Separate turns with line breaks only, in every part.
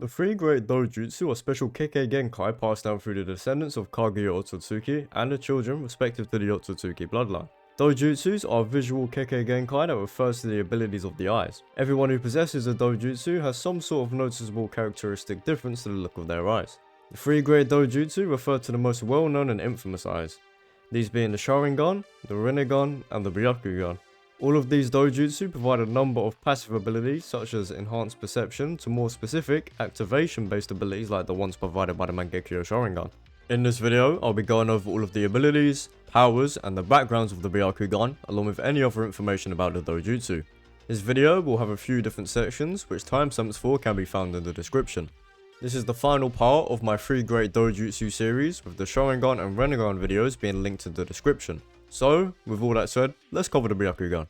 The three great Dojutsu are special Kekkei Genkai passed down through the descendants of Kaguya Otsutsuki and the children respective to the Otsutsuki bloodline. Dojutsus are visual Kekkei Genkai that refers to the abilities of the eyes. Everyone who possesses a Dojutsu has some sort of noticeable characteristic difference to the look of their eyes. The three great Dojutsu refer to the most well-known and infamous eyes, these being the Sharingan, the Rinnegan, and the Byakugan. All of these Dojutsu provide a number of passive abilities such as enhanced perception to more specific activation-based abilities like the ones provided by the Mangekyo Sharingan. In this video, I'll be going over all of the abilities, powers, and the backgrounds of the Byakugan, along with any other information about the Dojutsu. This video will have a few different sections, which timestamps for can be found in the description. This is the final part of my 3 great Dojutsu series, with the Sharingan and Rinnegan videos being linked in the description. So, with all that said, let's cover the Byakugan.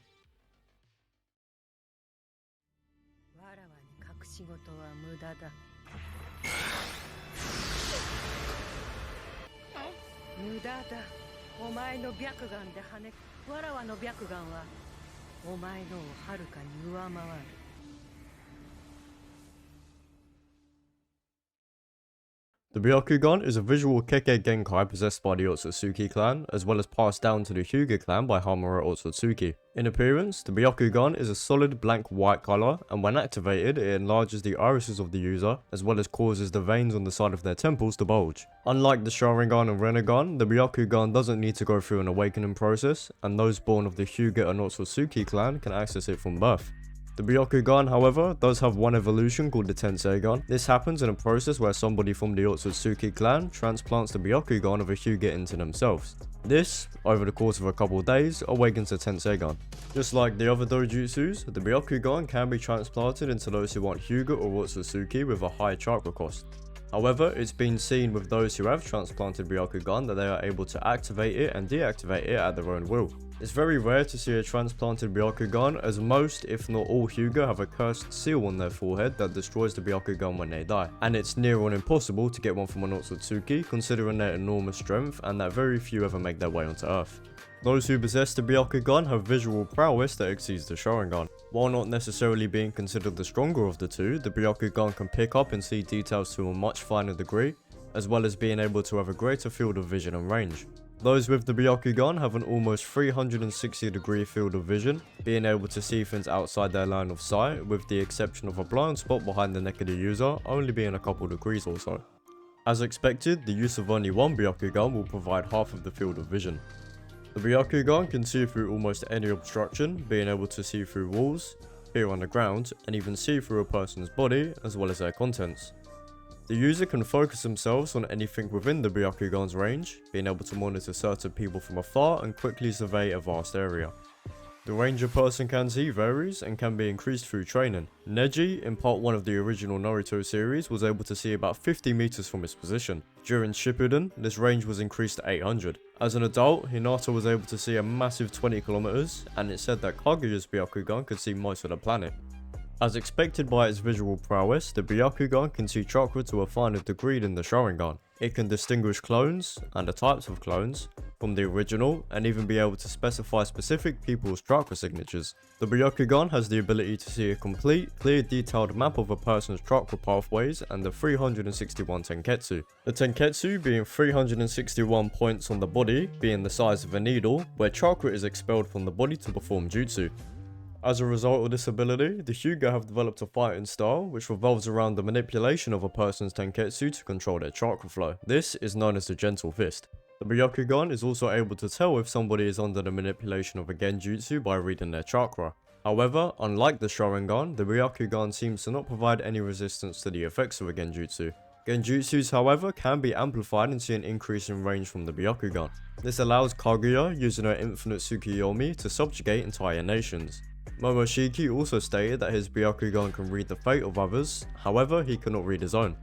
The Byakugan is a visual Kekkei Genkai possessed by the Otsutsuki clan, as well as passed down to the Hyuga clan by Hamura Otsutsuki. In appearance, the Byakugan is a solid blank white color, and when activated, it enlarges the irises of the user, as well as causes the veins on the side of their temples to bulge. Unlike the Sharingan and Rinnegan, the Byakugan doesn't need to go through an awakening process, and those born of the Hyuga and Otsutsuki clan can access it from birth. The Byakugan, however, does have one evolution called the Tenseigan. This happens in a process where somebody from the Otsutsuki clan transplants the Byakugan of a Hyuga into themselves. This, over the course of a couple of days, awakens the Tenseigan. Just like the other Dojutsus, the Byakugan can be transplanted into those who want Hyuga or Otsutsuki with a high chakra cost. However, it's been seen with those who have transplanted Byakugan that they are able to activate it and deactivate it at their own will. It's very rare to see a transplanted Byakugan, as most, if not all Hyuga have a cursed seal on their forehead that destroys the Byakugan when they die, and it's near on impossible to get one from an Otsutsuki considering their enormous strength and that very few ever make their way onto Earth. Those who possess the Byakugan have visual prowess that exceeds the Sharingan. While not necessarily being considered the stronger of the two, the Byakugan can pick up and see details to a much finer degree, as well as being able to have a greater field of vision and range. Those with the Byakugan have an almost 360 degree field of vision, being able to see things outside their line of sight, with the exception of a blind spot behind the neck of the user only being a couple degrees or so. As expected, the use of only one Byakugan will provide half of the field of vision. The Byakugan can see through almost any obstruction, being able to see through walls, appear on the ground, and even see through a person's body, as well as their contents. The user can focus themselves on anything within the Byakugan's range, being able to monitor certain people from afar and quickly survey a vast area. The range a person can see varies and can be increased through training. Neji, in part 1 of the original Naruto series, was able to see about 50 meters from his position. During Shippuden, this range was increased to 800. As an adult, Hinata was able to see a massive 20 kilometers, and it said that Kaguya's Byakugan could see most of the planet. As expected by its visual prowess, the Byakugan can see chakra to a finer degree than the Sharingan. It can distinguish clones, and the types of clones, from the original, and even be able to specify specific people's chakra signatures. The Byakugan has the ability to see a complete, clear detailed map of a person's chakra pathways and the 361 Tenketsu. The Tenketsu being 361 points on the body, being the size of a needle, where chakra is expelled from the body to perform jutsu. As a result of this ability, the Hyuga have developed a fighting style which revolves around the manipulation of a person's Tenketsu to control their chakra flow. This is known as the Gentle Fist. The Byakugan is also able to tell if somebody is under the manipulation of a genjutsu by reading their chakra. However, unlike the Sharingan, the Byakugan seems to not provide any resistance to the effects of a genjutsu. Genjutsus, however, can be amplified and see an increase in range from the Byakugan. This allows Kaguya, using her infinite Tsukiyomi, to subjugate entire nations. Momoshiki also stated that his Byakugan can read the fate of others, however he cannot read his own.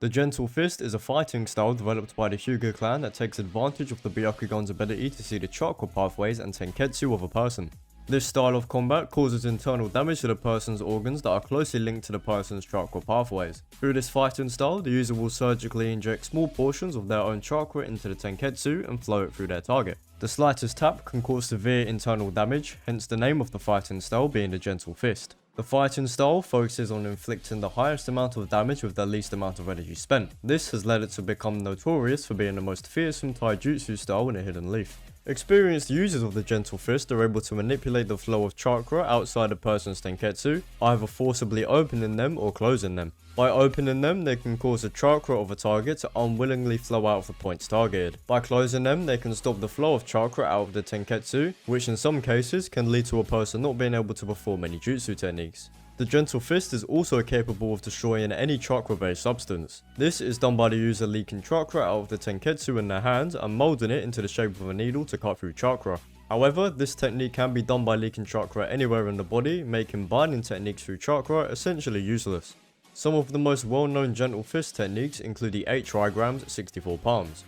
The Gentle Fist is a fighting style developed by the Hyuga clan that takes advantage of the Byakugan's ability to see the chakra pathways and tenketsu of a person. This style of combat causes internal damage to the person's organs that are closely linked to the person's chakra pathways. Through this fighting style, the user will surgically inject small portions of their own chakra into the tenketsu and flow it through their target. The slightest tap can cause severe internal damage, hence the name of the fighting style being the Gentle Fist. The fighting style focuses on inflicting the highest amount of damage with the least amount of energy spent. This has led it to become notorious for being the most fearsome taijutsu style in a Hidden Leaf. Experienced users of the Gentle Fist are able to manipulate the flow of chakra outside a person's tenketsu, either forcibly opening them or closing them. By opening them, they can cause the chakra of a target to unwillingly flow out of the points targeted. By closing them, they can stop the flow of chakra out of the tenketsu, which in some cases can lead to a person not being able to perform any jutsu techniques. The Gentle Fist is also capable of destroying any chakra-based substance. This is done by the user leaking chakra out of the tenketsu in their hands and moulding it into the shape of a needle to cut through chakra. However, this technique can be done by leaking chakra anywhere in the body, making binding techniques through chakra essentially useless. Some of the most well-known Gentle Fist techniques include the 8 trigrams, 64 palms.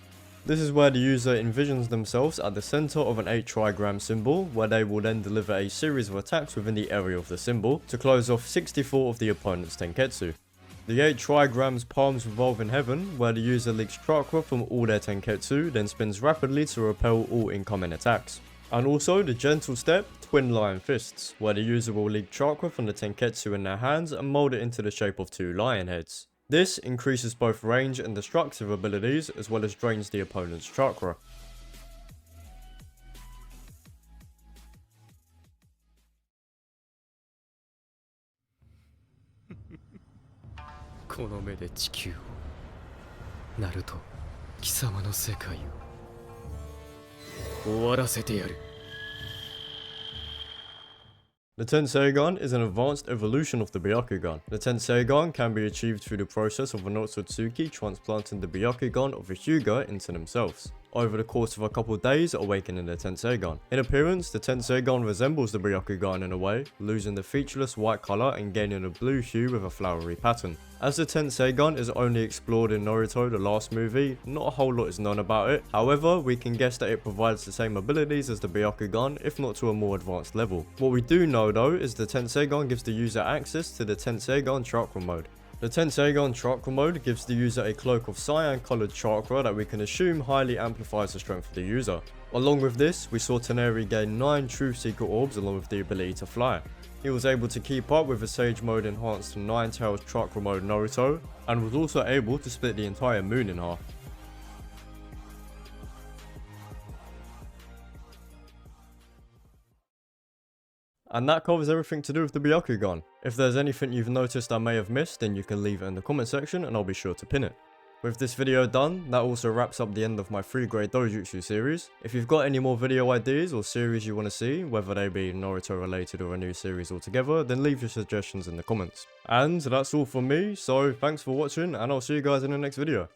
This is where the user envisions themselves at the center of an 8 trigram symbol, where they will then deliver a series of attacks within the area of the symbol to close off 64 of the opponent's tenketsu. The 8 trigrams palms revolve in heaven, where the user leaks chakra from all their tenketsu, then spins rapidly to repel all incoming attacks. And also the Gentle Step, Twin Lion Fists, where the user will leak chakra from the tenketsu in their hands and mold it into the shape of 2 lion heads. This increases both range and destructive abilities, as well as drains the opponent's chakra. The Tenseigan is an advanced evolution of the Byakugan. The Tenseigan can be achieved through the process of an Otsutsuki transplanting the Byakugan of a Hyuga into themselves, over the course of a couple of days awakening the Tenseigan. In appearance, the Tenseigan resembles the Byakugan in a way, losing the featureless white colour and gaining a blue hue with a flowery pattern. As the Tenseigan is only explored in Naruto, the last movie, not a whole lot is known about it. However, we can guess that it provides the same abilities as the Byakugan, if not to a more advanced level. What we do know though is the Tenseigan gives the user access to the Tenseigan chakra mode. The Tenseigan chakra mode gives the user a cloak of cyan coloured chakra that we can assume highly amplifies the strength of the user. Along with this, we saw Teneri gain 9 Truth Seeker orbs along with the ability to fly. He was able to keep up with the Sage mode enhanced to 9 Tails chakra mode Naruto, and was also able to split the entire moon in half. And that covers everything to do with the Byakugan. If there's anything you've noticed I may have missed, then you can leave it in the comment section and I'll be sure to pin it. With this video done, that also wraps up the end of my 3-grade Dojutsu series. If you've got any more video ideas or series you want to see, whether they be Naruto related or a new series altogether, then leave your suggestions in the comments. And that's all from me, so thanks for watching and I'll see you guys in the next video.